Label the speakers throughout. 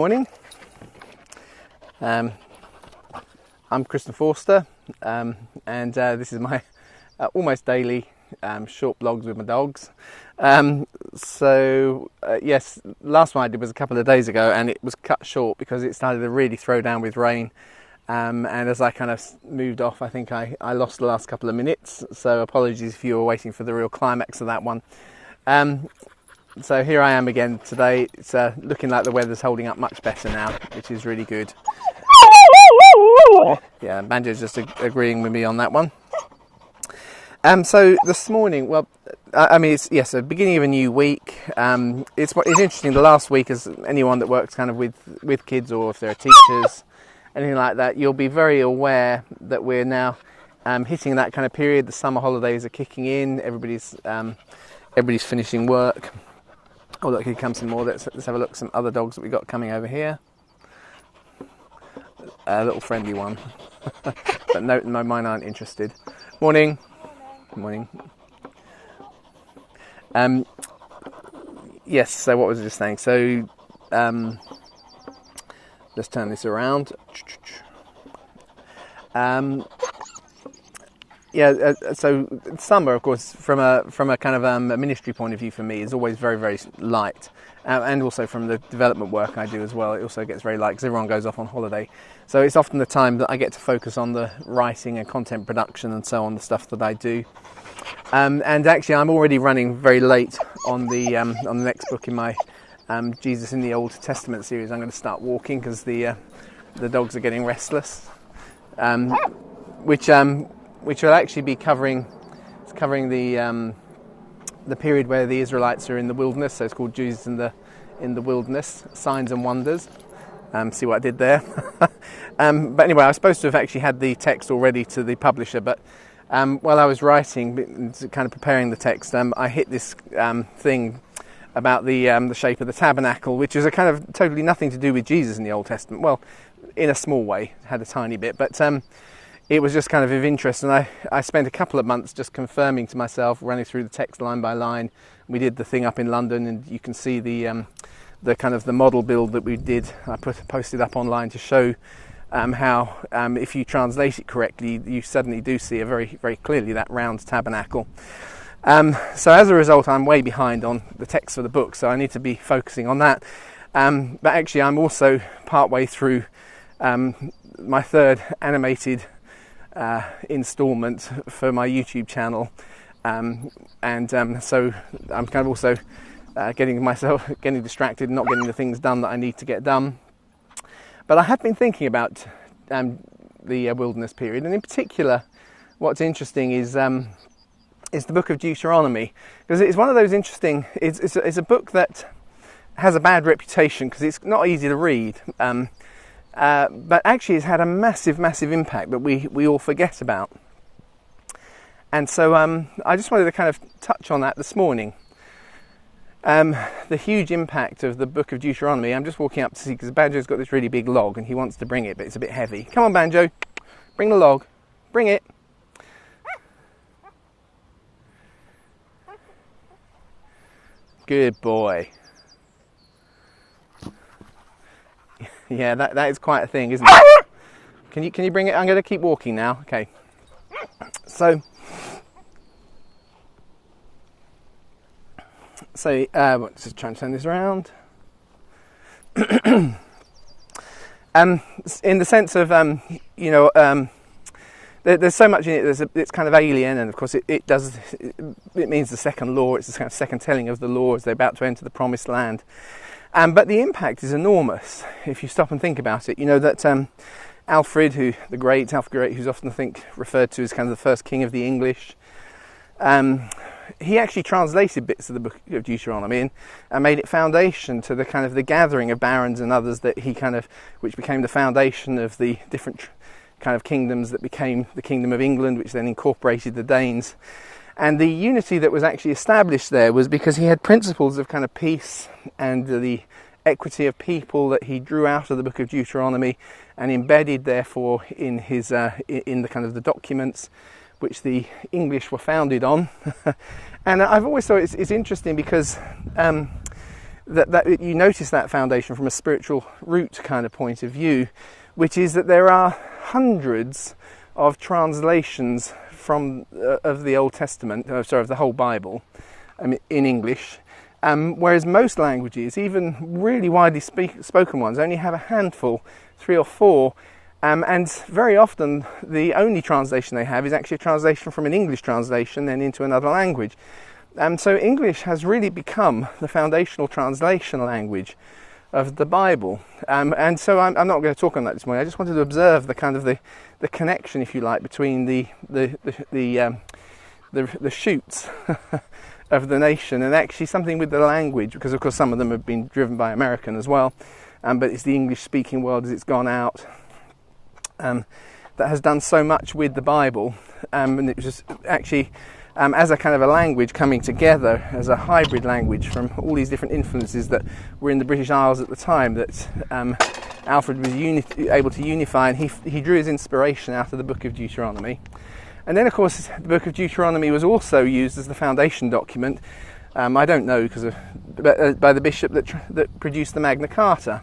Speaker 1: Morning. I'm Kristen Forster, and this is my almost daily short blogs with my dogs. Yes, last one I did was a couple of days ago, and it was cut short because it started to really throw down with rain. And as I kind of moved off, I think I lost the last couple of minutes. So apologies if you were waiting for the real climax of that one. So here I am again today. It's looking like the weather's holding up much better now, which is really good. Yeah, Banjo's just agreeing with me on that one. So this morning, well, I mean, it's the beginning of a new week. It's interesting. The last week, as anyone that works kind of with kids, or if there are teachers, anything like that, you'll be very aware that we're now hitting that kind of period. The summer holidays are kicking in. Everybody's finishing work. Oh look, here comes some more. Let's have a look at some other dogs that we got coming over here. A little friendly one. But no, mine aren't interested. Morning. Morning. Yes, so what was I just saying? So let's turn this around. So summer, of course, from a kind of a ministry point of view for me, is always very, very light, and also from the development work I do as well, it also gets very light because everyone goes off on holiday. So it's often the time that I get to focus on the writing and content production and so on, the stuff that I do. And actually, I'm already running very late on the next book in my Jesus in the Old Testament series. I'm going to start walking because the dogs are getting restless, which will actually be covering the period where the Israelites are in the wilderness. So it's called Jesus in the Wilderness, Signs and Wonders. See what I did there? But anyway, I was supposed to have actually had the text already to the publisher, but while I was writing, kind of preparing the text, I hit this thing about the shape of the tabernacle, which is a kind of totally nothing to do with Jesus in the Old Testament. Well, in a small way, had a tiny bit, but it was just kind of interest, and I spent a couple of months just confirming to myself, running through the text line by line. We did the thing up in London, and you can see the kind of the model build that we did. I posted up online to show how, if you translate it correctly, you suddenly do see very, very clearly that round tabernacle. So as a result, I'm way behind on the text for the book, so I need to be focusing on that. But actually, I'm also partway through my third animated installment for my YouTube channel, so I'm kind of also getting distracted and not getting the things done that I need to get done. But I have been thinking about the wilderness period, and in particular, what's interesting is the book of Deuteronomy, because it's one of those interesting. It's a book that has a bad reputation because it's not easy to read. But actually it's had a massive impact that we all forget about. And so I just wanted to kind of touch on that this morning. The huge impact of the book of Deuteronomy. I'm just walking up to see, because Banjo's got this really big log and he wants to bring it, but it's a bit heavy. Come on, Banjo, bring the log, bring it. Good boy. Yeah, that is quite a thing, isn't it? Can you bring it? I'm going to keep walking now. Okay. So just try and turn this around. In the sense of there's so much in it. It's kind of alien, and of course it means the second law. It's the kind of second telling of the law as they're about to enter the promised land. But the impact is enormous if you stop and think about it. You know that Alfred, Alfred the Great, who's often referred to as kind of the first king of the English, he actually translated bits of the book of Deuteronomy and made it foundation to the kind of the gathering of barons and others which became the foundation of the different kind of kingdoms that became the Kingdom of England, which then incorporated the Danes. And the unity that was actually established there was because he had principles of kind of peace and the equity of people that he drew out of the book of Deuteronomy and embedded, therefore, in his in the kind of the documents which the English were founded on. And I've always thought it's interesting because that you notice that foundation from a spiritual root kind of point of view, which is that there are hundreds of translations from of the Old Testament, of the whole Bible, in English, whereas most languages, even really widely spoken ones, only have a handful, 3 or 4, and very often the only translation they have is actually a translation from an English translation then into another language. So English has really become the foundational translation language of the Bible, and so I'm not going to talk on that this morning. I just wanted to observe the kind of the connection, if you like, between the shoots of the nation, and actually something with the language, because of course some of them have been driven by American as well, but it's the English-speaking world as it's gone out that has done so much with the Bible, and it was just actually as a kind of a language coming together as a hybrid language from all these different influences that were in the British Isles at the time, that Alfred was able to unify, and he drew his inspiration out of the book of Deuteronomy. And then of course the book of Deuteronomy was also used as the foundation document, I don't know, by the bishop that produced the Magna Carter.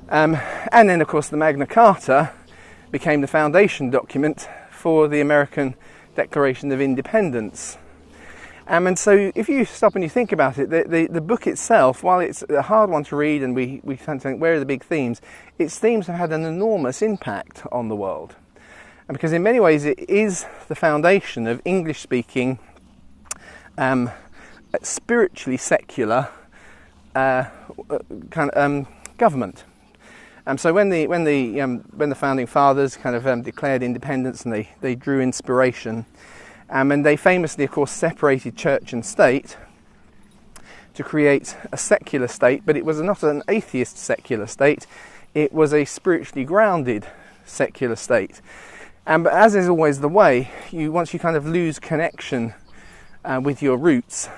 Speaker 1: And then of course the Magna Carta became the foundation document for the American Declaration of Independence. And so if you stop and you think about it, the book itself, while it's a hard one to read and we tend to think, where are the big themes, its themes have had an enormous impact on the world. And because in many ways it is the foundation of English-speaking, spiritually secular kind of government. So when the founding fathers kind of declared independence, and they drew inspiration, and they famously, of course, separated church and state to create a secular state, but it was not an atheist secular state, it was a spiritually grounded secular state. But as is always the way, once you kind of lose connection with your roots,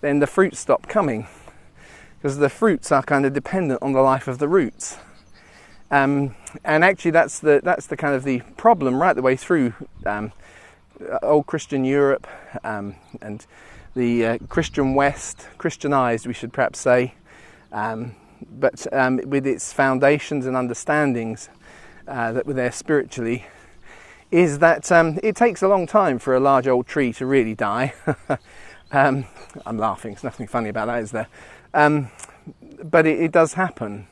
Speaker 1: then the fruits stop coming, because the fruits are kind of dependent on the life of the roots. And actually that's the kind of the problem right the way through old Christian Europe and the Christian West, Christianized we should perhaps say, but with its foundations and understandings that were there spiritually, is that it takes a long time for a large old tree to really die. I'm laughing, there's nothing funny about that, is there? But it does happen.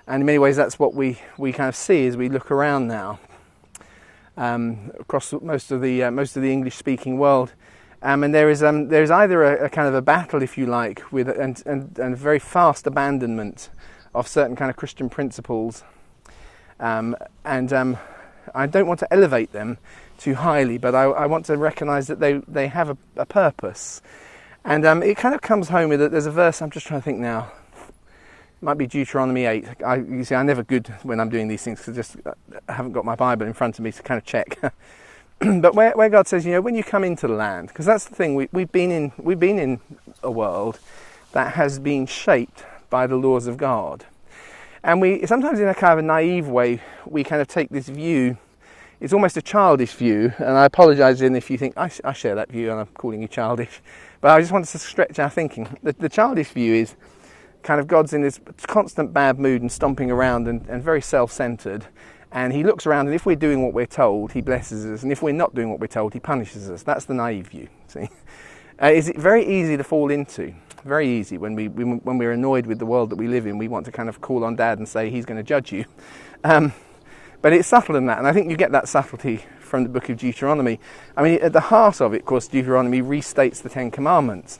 Speaker 1: And in many ways that's what we kind of see as we look around now across most of the English-speaking world, and there is either a kind of a battle, if you like, with and very fast abandonment of certain kind of Christian principles, and I don't want to elevate them too highly, but I want to recognise that they have a purpose, and it kind of comes home with it. There's a verse, I'm just trying to think now. Might be Deuteronomy 8. You see, I'm never good when I'm doing these things because I haven't got my Bible in front of me to kind of check. But where God says, when you come into the land, because that's the thing, we've been in a world that has been shaped by the laws of God, and we sometimes, in a kind of a naive way, we kind of take this view. It's almost a childish view, and I apologise if you think I share that view and I'm calling you childish. But I just wanted to stretch our thinking. The childish view is kind of God's in this constant bad mood and stomping around and very self-centered, and he looks around, and if we're doing what we're told, he blesses us, and if we're not doing what we're told, he punishes us. That's the naive view. See, is it very easy to fall into? Very easy. When we're annoyed with the world that we live in, we want to kind of call on Dad and say he's going to judge you. But it's subtler than that, and I think you get that subtlety from the book of Deuteronomy. I mean, at the heart of it, of course, Deuteronomy restates the Ten Commandments.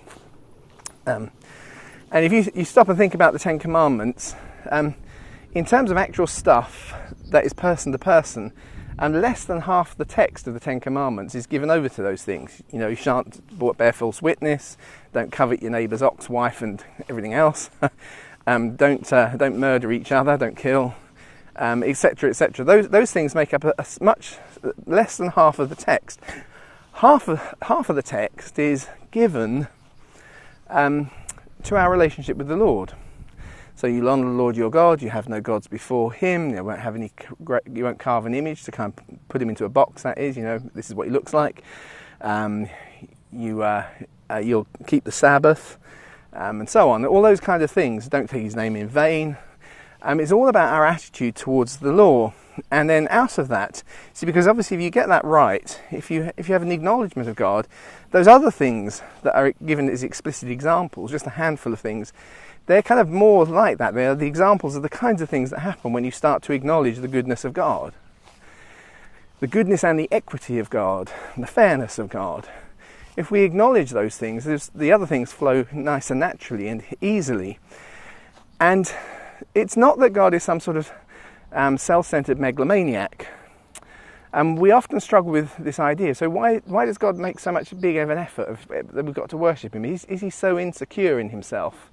Speaker 1: And if you stop and think about the Ten Commandments, in terms of actual stuff that is person to person, less than half the text of the Ten Commandments is given over to those things. You shan't bear false witness, don't covet your neighbour's ox, wife and everything else, don't murder each other, don't kill, etc., etc. Those things make up a much less than half of the text. Half of the text is given to our relationship with the Lord. So you'll honour the Lord your God. You have no gods before Him. You won't carve an image to kind of put Him into a box. That is, this is what He looks like. You'll keep the Sabbath. and so on. All those kind of things. Don't take his name in vain. It's all about our attitude towards the law. And then out of that, see, because obviously if you get that right, if you have an acknowledgement of God, those other things that are given as explicit examples, just a handful of things, they're kind of more like that. They're the examples of the kinds of things that happen when you start to acknowledge the goodness of God. The goodness and the equity of God, and the fairness of God. If we acknowledge those things, the other things flow nice and naturally and easily. And it's not that God is some sort of self-centered megalomaniac. We often struggle with this idea. So why does God make so much big of an effort that we've got to worship him? Is he so insecure in himself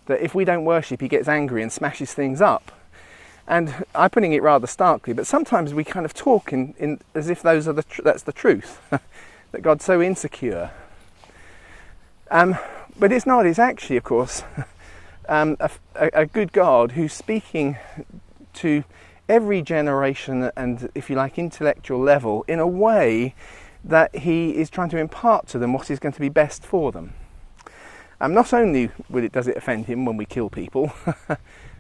Speaker 1: that if we don't worship, he gets angry and smashes things up? And I'm putting it rather starkly, but sometimes we kind of talk in as if that's the truth, that God's so insecure. But it's not. It's actually, of course, a good God who's speaking to every generation and, if you like, intellectual level in a way that he is trying to impart to them what is going to be best for them. Not only does it offend him when we kill people,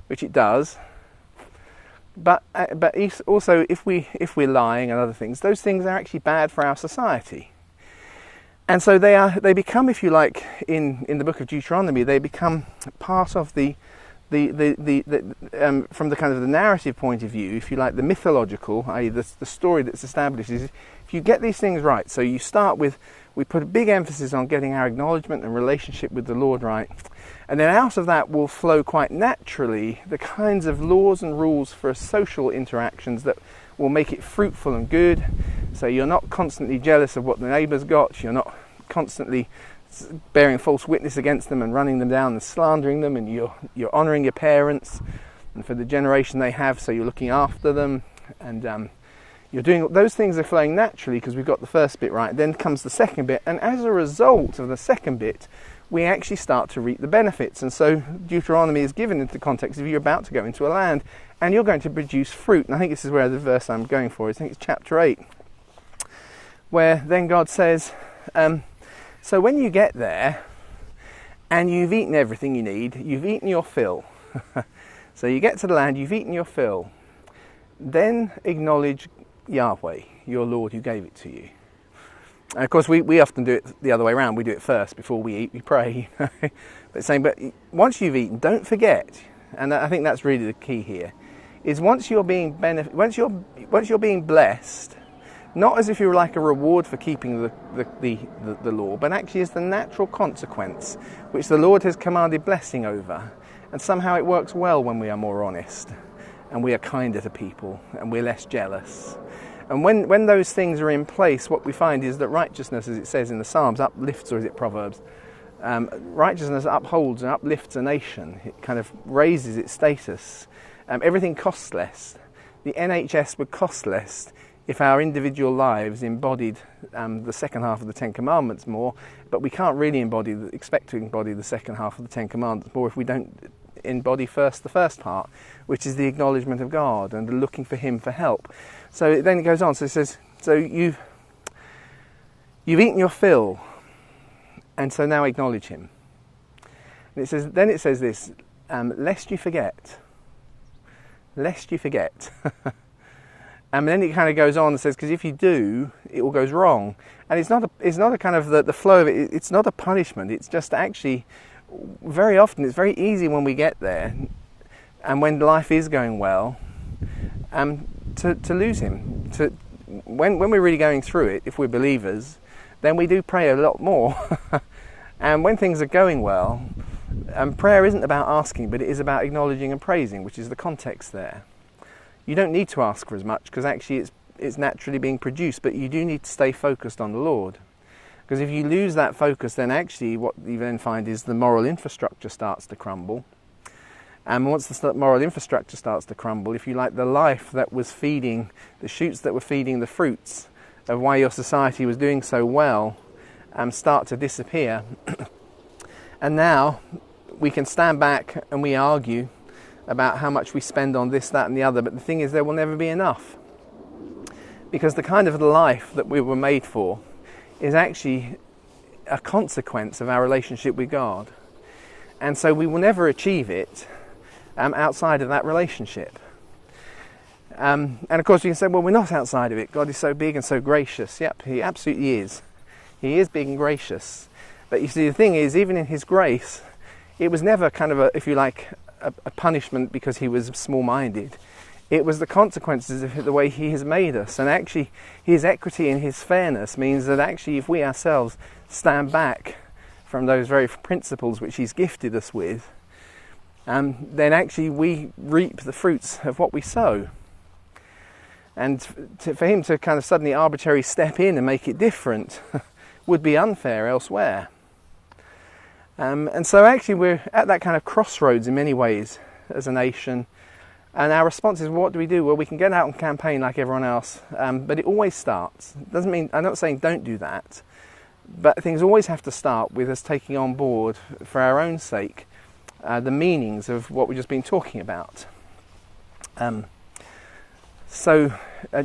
Speaker 1: which it does, but also if we're lying and other things, those things are actually bad for our society. And so they become, if you like, in the book of Deuteronomy, they become part of the from the kind of the narrative point of view, if you like, the mythological, i.e. the story that's established, is if you get these things right. So you start with, we put a big emphasis on getting our acknowledgement and relationship with the Lord right, and then out of that will flow quite naturally the kinds of laws and rules for social interactions that will make it fruitful and good. So you're not constantly jealous of what the neighbour's got, you're not constantly bearing false witness against them and running them down and slandering them, and you're honouring your parents and for the generation they have, so you're looking after them, and you're doing those things are flowing naturally because we've got the first bit right. Then comes the second bit, and as a result of the second bit, we actually start to reap the benefits. And so Deuteronomy is given into the context of you're about to go into a land and you're going to produce fruit. And I think this is where the verse I'm going for is, I think it's chapter 8, where then God says, so when you get there and you've eaten everything you need, you've eaten your fill. So you get to the land, you've eaten your fill, then acknowledge Yahweh, your Lord who gave it to you. And of course we often do it the other way around. We do it first. Before we eat, we pray. But once you've eaten, don't forget, and I think that's really the key here, is once you're being blessed, not as if you were like a reward for keeping the law, but actually as the natural consequence, which the Lord has commanded blessing over. And somehow it works well when we are more honest, and we are kinder to people, and we're less jealous. And when those things are in place, what we find is that righteousness, as it says in the Psalms, uplifts, or is it Proverbs? Righteousness upholds and uplifts a nation. It kind of raises its status. Everything costs less. The NHS would cost less if our individual lives embodied the second half of the Ten Commandments more, but we can't really expect to embody the second half of the Ten Commandments more if we don't embody first the first part, which is the acknowledgement of God and the looking for him for help. So then it goes on, so it says, so you've eaten your fill, and so now acknowledge him. And it says this, lest you forget. Lest you forget. And then it kind of goes on and says, because if you do, it all goes wrong. And it's not a kind of the flow of it, it's not a punishment, it's just actually, very often, it's very easy when we get there, and when life is going well, to lose him. When we're really going through it, if we're believers, then we do pray a lot more. And when things are going well, prayer isn't about asking, but it is about acknowledging and praising, which is the context there. You don't need to ask for as much, because actually it's naturally being produced, but you do need to stay focused on the Lord. Because if you lose that focus, then actually what you then find is the moral infrastructure starts to crumble. And once the moral infrastructure starts to crumble, if you like, the life that was feeding, the shoots that were feeding the fruits of why your society was doing so well, start to disappear. And now we can stand back and we argue about how much we spend on this, that and the other, but the thing is there will never be enough. Because the kind of life that we were made for is actually a consequence of our relationship with God. And so we will never achieve it outside of that relationship. And of course you can say, well, we're not outside of it. God is so big and so gracious. Yep, he absolutely is. He is big and gracious. But you see, the thing is, even in his grace, it was never kind of a, if you like, a punishment because he was small-minded. It was the consequences of the way he has made us. And actually, his equity and his fairness means that actually if we ourselves stand back from those very principles which he's gifted us with, then actually we reap the fruits of what we sow. And for him to kind of suddenly arbitrarily step in and make it different would be unfair elsewhere. And so actually we're at that kind of crossroads in many ways as a nation. And our response is, well, what do we do? Well, we can get out and campaign like everyone else, but it always starts. Doesn't mean, I'm not saying don't do that, but things always have to start with us taking on board, for our own sake, the meanings of what we've just been talking about. So,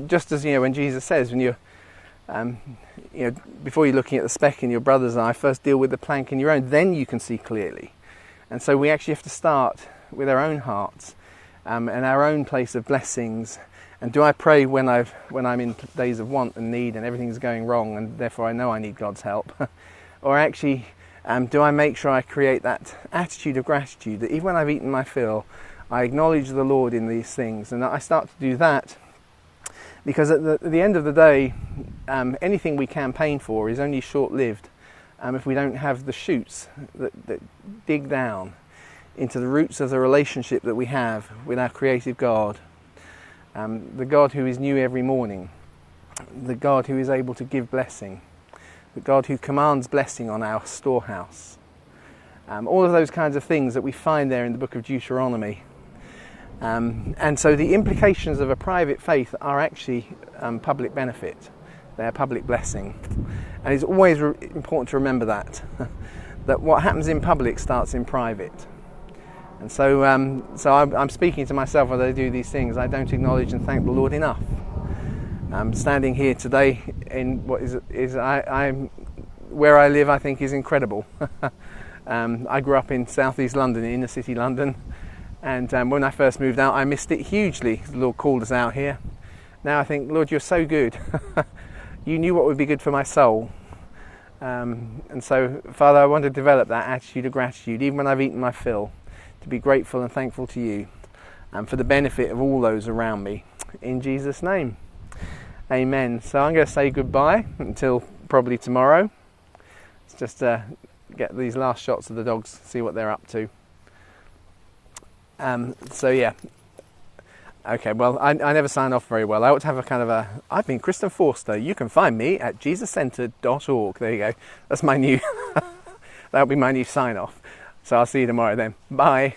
Speaker 1: just as when Jesus says, when you're, before you're looking at the speck in your brother's eye, first deal with the plank in your own, then you can see clearly. And so we actually have to start with our own hearts and our own place of blessings. And do I pray when I'm in days of want and need and everything's going wrong and therefore I know I need God's help? Or actually, do I make sure I create that attitude of gratitude that even when I've eaten my fill, I acknowledge the Lord in these things, and I start to do that, because at the end of the day, anything we campaign for is only short-lived if we don't have the shoots that dig down into the roots of the relationship that we have with our creative God, the God who is new every morning, the God who is able to give blessing, the God who commands blessing on our storehouse. All of those kinds of things that we find there in the book of Deuteronomy. And so the implications of a private faith are actually public benefit. They're public blessing. And it's always important to remember that, that what happens in public starts in private. And so I'm speaking to myself as I do these things. I don't acknowledge and thank the Lord enough. I'm standing here today in what I'm where I live, I think, is incredible. I grew up in southeast London, in inner city London. And when I first moved out, I missed it hugely. The Lord called us out here. Now I think, Lord, you're so good. You knew what would be good for my soul. And so, Father, I want to develop that attitude of gratitude, even when I've eaten my fill, to be grateful and thankful to you, and for the benefit of all those around me. In Jesus' name, amen. So I'm going to say goodbye until probably tomorrow. Let's just get these last shots of the dogs, see what they're up to. So yeah, okay, well, I never sign off very well. I ought to have a kind of I've been Kristen Forster. You can find me at jesuscentered.org. There you go. That's my new, that'll be my new sign off. So I'll see you tomorrow then. Bye.